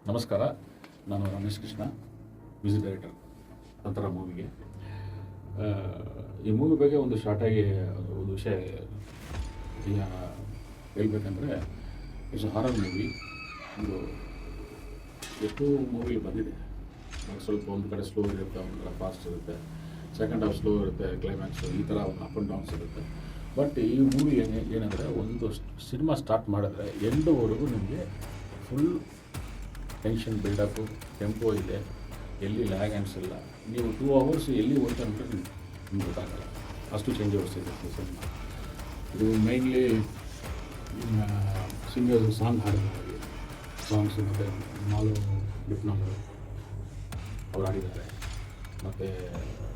ನಮಸ್ಕಾರ, ನಾನು Ramesh Krishna, music director ತಂತ್ರ ಮೂವಿಗೆ. ಈ ಮೂವಿ ಬಗ್ಗೆ ಒಂದು ಶಾರ್ಟಾಗಿ ಒಂದು ವಿಷಯ ಹೇಳ್ಬೇಕಂದ್ರೆ, ಇಟ್ಸ್ ಹಾರರ್ ಮೂವಿ. ಒಂದು ಎಷ್ಟು ಮೂವಿ ಬಂದಿದೆ, ಸ್ವಲ್ಪ ಒಂದು ಕಡೆ ಸ್ಲೋ ಇರುತ್ತೆ, ಒಂದು ಕಡೆ ಫಾಸ್ಟ್ ಇರುತ್ತೆ, ಸೆಕೆಂಡ್ ಹಾಫ್ ಸ್ಲೋ ಇರುತ್ತೆ, ಕ್ಲೈಮ್ಯಾಕ್ಸು ಈ ಥರ ಒಂದು ಅಪ್ ಆ್ಯಂಡ್ ಡೌನ್ಸ್ ಇರುತ್ತೆ. ಬಟ್ ಈ ಮೂವಿ ಏನಂದರೆ, ಒಂದು ಸಿನಿಮಾ ಸ್ಟಾರ್ಟ್ ಮಾಡಿದ್ರೆ ಎಂಡುವರೆಗೂ ನಿಮಗೆ ಫುಲ್ ಟೆನ್ಷನ್ ಬಿಲ್ಡಪ್ಪು, ಟೆಂಪೋ ಇದೆ, ಎಲ್ಲಿ ಲ್ಯಾಗ್ ಅನಿಸಿಲ್ಲ. ನೀವು 2 hours ಎಲ್ಲಿ ಹೋಯ್ತು ಅಂದರೆ ನಿಮ್ಗೆ ಗೊತ್ತಾಗಲ್ಲ, ಅಷ್ಟು ಚೇಂಜ್ ಓವರ್ಸ್ ಇದೆ ಸಿನಿಮಾ. ಇದು ಮೈನ್ಲಿ ಸಿಂಗರ್ಸ್ ಸಾಂಗ್ ಹಾಡಿದ್ದಾರೆ, ಸಾಂಗ್ಸ್ ಮತ್ತು ಮಾಲು ಡಿಪ್ನಾಲ್ ಅವ್ರು ಹಾಡಿದ್ದಾರೆ, ಮತ್ತು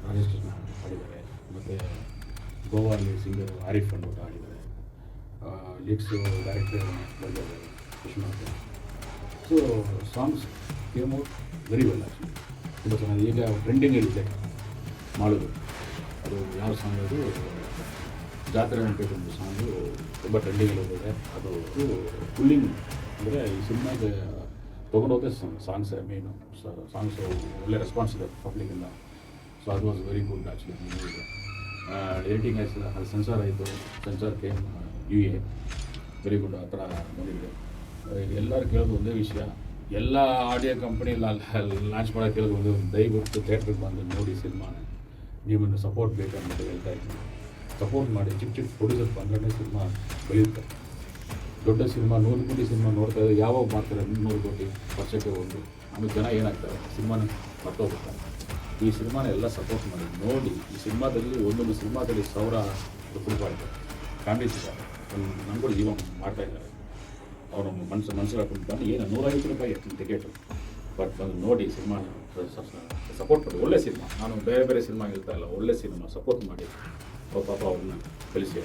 ರಾಜೇಶ್ ಕೃಷ್ಣ ಹಾಡಿದ್ದಾರೆ, ಮತ್ತು ಗೋವಾಲಿ ಸಿಂಗರ್ ಆರಿಫ್ ಅಂದ್ಬಿಟ್ಟು ಹಾಡಿದ್ದಾರೆ. ಲಿರಿಕ್ಸು ಡೈರೆಕ್ಟರ್ ಬಂದಿದ್ದಾರೆ Vishwanath. So songs came out very well actually, ತುಂಬ ಚೆನ್ನಾಗಿ. ಈಗ ಟ್ರೆಂಡಿಂಗಲ್ಲಿದೆ ಮಾಡೋದು. ಅದು ಯಾವ ಸಾಂಗ್, ಅದು ಜಾತ್ರೆ ಅಂತೇಳಿ ಒಂದು ಸಾಂಗು ತುಂಬ ಟ್ರೆಂಡಿಂಗಲ್ಲಿ ಹೋಗಿದೆ. ಅದು ಫುಲ್ಲಿಂಗ್ ಅಂದರೆ ಈ ಸಿನಿಮಾಗೆ ತೊಗೊಂಡೋದೇ ಸಾಂಗ್ಸೇ ಮೇನು. ಸಾಂಗ್ಸು ಒಳ್ಳೆ ರೆಸ್ಪಾನ್ಸ್ ಇದೆ ಪಬ್ಲಿಕ್ಕಿಂದ. ಸೊ ಅದು ವಾಸ್ ವೆರಿ ಗುಡ್ ಆ್ಯಕ್ಚುಲಿ ಮೂವಿಗೆ. ಎಡಿಟಿಂಗ್ ಆಯ್ತು, ಅದು ಸೆನ್ಸಾರ್ ಆಯಿತು, censor came UA very good. ಆ ಥರ ಬಂದಿದೆ. ಎಲ್ಲರೂ ಕೇಳೋದು ಒಂದೇ ವಿಷಯ, ಎಲ್ಲ ಆಡಿಯೋ ಕಂಪ್ನಿ ಲಾಂಚ್ ಮಾಡೋಕ್ಕೆ ಕೇಳೋದು ಒಂದು, ದಯವಿಟ್ಟು ಥಿಯೇಟ್ರಿಗೆ ಬಂದು ನೋಡಿ ಸಿನಿಮಾನ. ನಿಮ್ಮನ್ನು ಸಪೋರ್ಟ್ ಬೇಕಂತ ಹೇಳ್ತಾ ಇದ್ದೀನಿ. ಸಪೋರ್ಟ್ ಮಾಡಿ. ಚಿಕ್ಕ ಚಿಕ್ಕ ಪ್ರೊಡ್ಯೂಸರ್ ಬಂದ್ರೆ ಸಿನಿಮಾ ಬೆಳೆಯುತ್ತೆ. ದೊಡ್ಡ ಸಿನಿಮಾ 100 ಕೋಟಿ ಸಿನಿಮಾ ನೋಡ್ತಾ ಇದ್ದಾರೆ, ಯಾವಾಗ ಮಾಡ್ತಾರೆ 100 ಕೋಟಿ ವರ್ಷಕ್ಕೆ ಒಂದು. ಆಮೇಲೆ ಜನ ಏನಾಗ್ತಾರೆ, ಸಿನಿಮಾನ ಮರ್ತೋಗ್ಬಿಡ್ತಾರೆ. ಈ ಸಿನಿಮಾನ ಎಲ್ಲ ಸಪೋರ್ಟ್ ಮಾಡಿ ನೋಡಿ. ಈ ಸಿನಿಮಾದಲ್ಲಿ ಒಂದೊಂದು ಸಿನಿಮಾದಲ್ಲಿ 1000 ಕುಟುಂಬ ಇದ್ದಾರೆ, ಫ್ಯಾಮಿಲೀಸ್ ಇದ್ದಾರೆ, ನಮ್ಗಳು ಜೀವನ ಮಾಡ್ತಾಯಿದ್ದಾರೆ. ಅವರು ಮನಸ್ಸಲ್ಲಿ ಹಾಕೊಂಡು ಬಂದು ಏನು 150 ರೂಪಾಯಿ ಟಿಕೆಟು, ಬಟ್ ಬಂದು ನೋಡಿ ಸಿನಿಮಾನ ಸಪೋರ್ಟ್ ಮಾಡಿ. ಒಳ್ಳೆ ಸಿನಿಮಾ, ನಾನು ಬೇರೆ ಬೇರೆ ಸಿನಿಮಾ ಹೇಳ್ತಾ ಇಲ್ಲ, ಒಳ್ಳೆ ಸಿನಿಮಾ ಸಪೋರ್ಟ್ ಮಾಡಿ. ಪಾಪ ಅವ್ರನ್ನ ಕಲಿಸಿ.